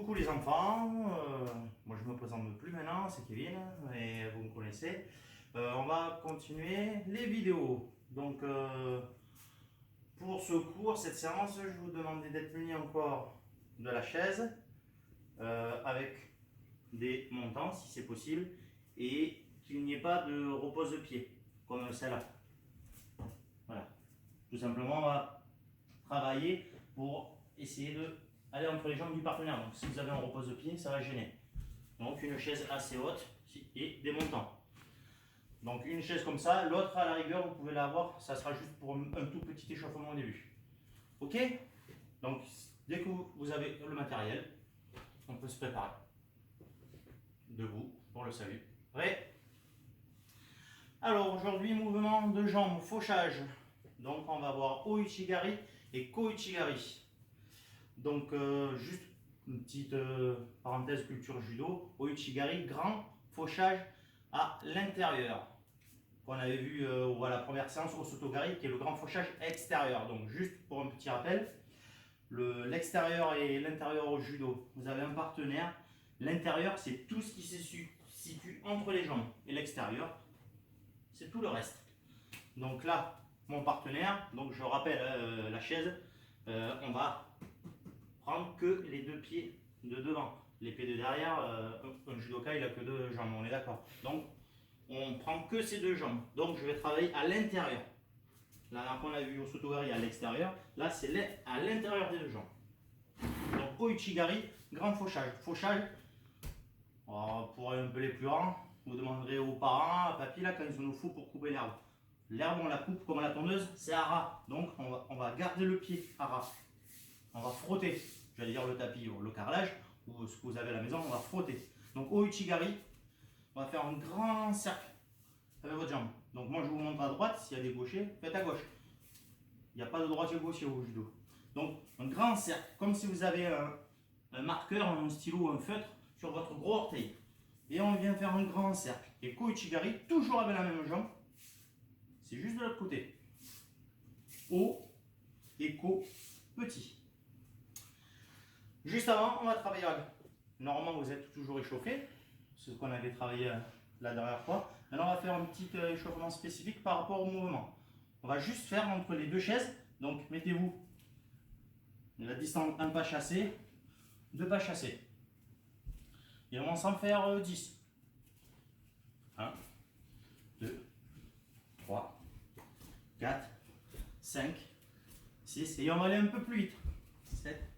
Coucou les enfants, moi je me présente plus maintenant, c'est Kevin et vous me connaissez. On va continuer les vidéos. Donc pour ce cours, cette séance, je vous demandais d'être muni encore de la chaise avec des montants si c'est possible et qu'il n'y ait pas de repose-pied comme celle-là. Voilà, tout simplement on va travailler pour essayer de aller entre les jambes du partenaire. Donc si vous avez un repose-pied, ça va gêner. Donc une chaise assez haute et des montants. Donc une chaise comme ça, l'autre à la rigueur vous pouvez l'avoir, ça sera juste pour un tout petit échauffement au début. Ok? Donc dès que vous avez le matériel, on peut se préparer. Debout pour le salut. Prêt? Alors aujourd'hui, mouvement de jambes, fauchage. Donc on va voir O-Ichigari et Ko-Ichigari. Donc juste une petite parenthèse culture judo, O-Ichigari, grand fauchage à l'intérieur. Qu'on avait vu à la première séance au Sotogari, qui est le grand fauchage extérieur. Donc juste pour un petit rappel, l'extérieur et l'intérieur au judo, vous avez un partenaire. L'intérieur, c'est tout ce qui se situe entre les jambes. Et l'extérieur, c'est tout le reste. Donc là, mon partenaire, donc je rappelle la chaise, on va prendre que les deux pieds de devant. Les pieds de derrière, un judoka il a que deux jambes, on est d'accord. Donc on prend que ces deux jambes. Donc je vais travailler à l'intérieur. Là on a vu au Sotogari à l'extérieur, là c'est à l'intérieur des deux jambes. Donc O-Ichigari, grand fauchage. Fauchage, pour un peu les plus grands, vous demanderez aux parents, à papy là quand ils nous font pour couper l'herbe. L'herbe on la coupe comme à la tondeuse, c'est à ras. Donc on va garder le pied à ras. On va frotter, j'allais dire le tapis ou le carrelage, ou ce que vous avez à la maison, on va frotter. Donc O-Ichigari, on va faire un grand cercle avec votre jambe. Donc moi je vous montre à droite, s'il y a des gauchers, faites à gauche. Il n'y a pas de droitier gaucher au judo. Donc un grand cercle, comme si vous avez un marqueur, un stylo ou un feutre sur votre gros orteil. Et on vient faire un grand cercle. Et Ko-Ichigari, toujours avec la même jambe, c'est juste de l'autre côté. O et Ko, petit. Juste avant, on va travailler avec. Normalement, vous êtes toujours échauffé, c'est ce qu'on avait travaillé la dernière fois. Maintenant, on va faire un petit échauffement spécifique par rapport au mouvement. On va juste faire entre les deux chaises. Donc, mettez-vous la distance un pas chassé, deux pas chassés. Et on va s'en faire 10. 1, 2, 3, 4, 5, 6. Et on va aller un peu plus vite. 7,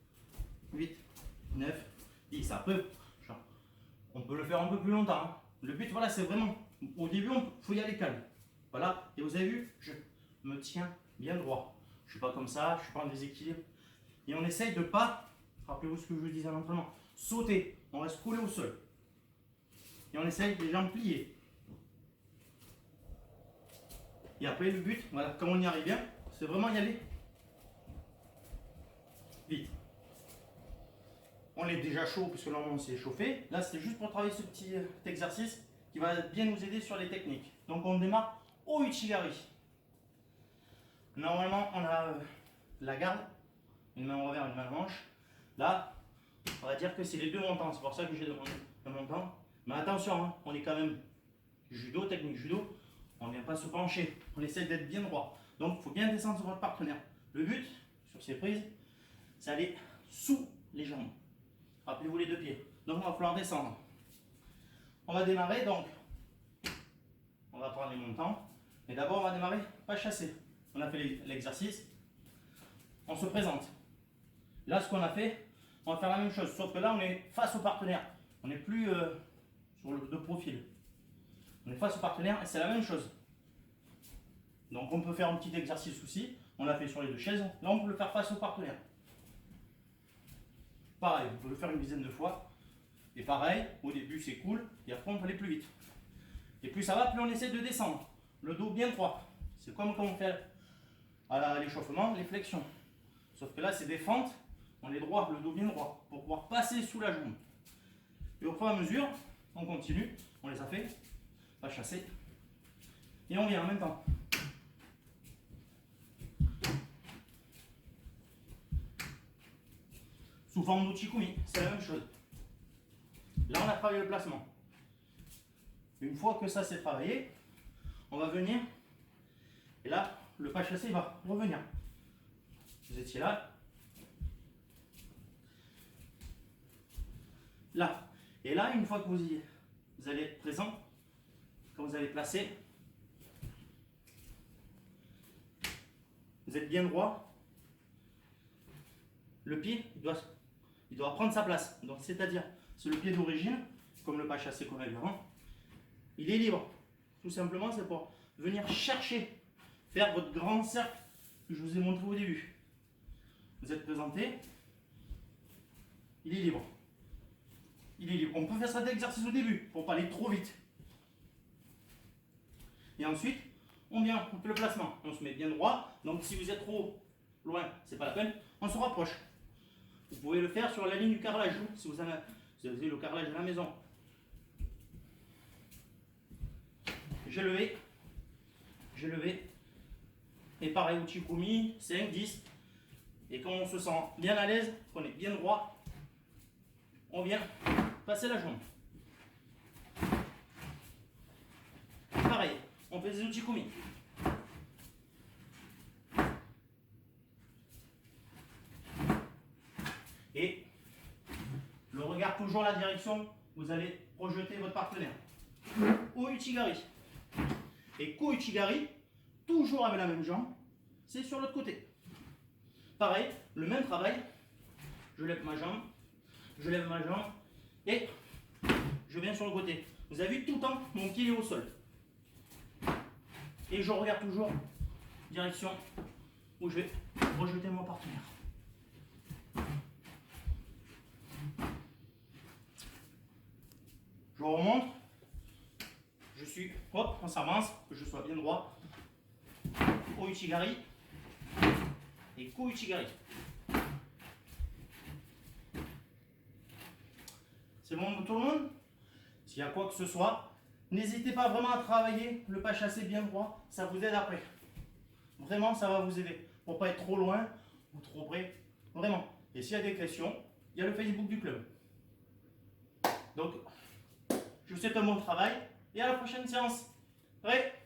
8, 9, 10. Après, on peut le faire un peu plus longtemps. Le but, voilà, c'est vraiment, au début, il faut y aller calme. Voilà, et vous avez vu, je me tiens bien droit. Je ne suis pas comme ça, je ne suis pas en déséquilibre. Et on essaye de ne pas, rappelez-vous ce que je vous disais à l'entraînement, sauter. On reste collé au sol. Et on essaye les jambes pliées. Et après, le but, voilà, comme on y arrive bien, c'est vraiment y aller vite. On est déjà chaud puisque là on s'est chauffé. Là c'était juste pour travailler ce petit exercice qui va bien nous aider sur les techniques. Donc on démarre au Ichigari. Normalement on a la garde, une main en revers, une main en manche. Là on va dire que c'est les deux montants, c'est pour ça que j'ai demandé le montant. Mais attention, hein, on est quand même judo, technique judo, on ne vient pas se pencher, on essaie d'être bien droit. Donc il faut bien descendre sur votre partenaire. Le but sur ces prises, c'est d'aller sous les jambes. Rappelez-vous les deux pieds. Donc on va falloir descendre. On va démarrer donc. On va prendre les montants. Mais d'abord on va démarrer pas chassé. On a fait l'exercice. On se présente. Là ce qu'on a fait, on va faire la même chose. Sauf que là on est face au partenaire. On n'est plus sur le de profil. On est face au partenaire et c'est la même chose. Donc on peut faire un petit exercice aussi. On l'a fait sur les deux chaises. Là on peut le faire face au partenaire. Pareil, on peut le faire une dizaine de fois. Et pareil, au début c'est cool, et après on peut aller plus vite. Et plus ça va, plus on essaie de descendre. Le dos bien droit. C'est comme quand on fait à l'échauffement, les flexions. Sauf que là c'est des fentes, on est droit, le dos bien droit, pour pouvoir passer sous la jambe. Et au fur et à mesure, on continue, on les a fait, pas chasser. Et on vient en même temps. sous forme d'uchikumi, c'est la même chose. Là, on a travaillé le placement. Une fois que ça c'est travaillé, on va venir, et là, le pas chassé va revenir. Vous étiez là, là. Et là, une fois que vous allez être présent, quand vous avez placé, vous êtes bien droit, le pied, il doit prendre sa place. Donc, c'est-à-dire, c'est le pied d'origine, comme le pas chassé qu'on a vu avant, il est libre. Tout simplement, c'est pour venir chercher, faire votre grand cercle que je vous ai montré au début. Vous êtes présenté, il est libre. Il est libre. On peut faire cet exercice au début pour pas aller trop vite. Et ensuite, on vient, on fait le placement. On se met bien droit. Donc si vous êtes trop loin, c'est pas la peine. On se rapproche. Vous pouvez le faire sur la ligne du carrelage. Si vous avez le carrelage de la maison. J'ai levé. J'ai levé. Et pareil, uchikumi, 5, 10. Et quand on se sent bien à l'aise, qu'on est bien droit, on vient passer la jambe. Pareil, on fait des uchikumi. Et le regard toujours la direction, vous allez projeter votre partenaire. Ou uchigari. Et ko uchigari, toujours avec la même jambe, c'est sur l'autre côté. Pareil, le même travail, je lève ma jambe, et je viens sur le côté. Vous avez vu tout le temps, mon pied est au sol. Et je regarde toujours direction où je vais rejeter mon partenaire. Je remonte, je suis, hop, on s'avance, que je sois bien droit. Au uchigari et ko uchigari. C'est bon pour tout le monde? S'il y a quoi que ce soit, n'hésitez pas vraiment à travailler le pas chassé bien droit, ça vous aide après. Vraiment, ça va vous aider pour pas être trop loin ou trop près. Vraiment. Et s'il y a des questions, il y a le Facebook du club. Donc, je vous souhaite un bon travail et à la prochaine séance. Prêt?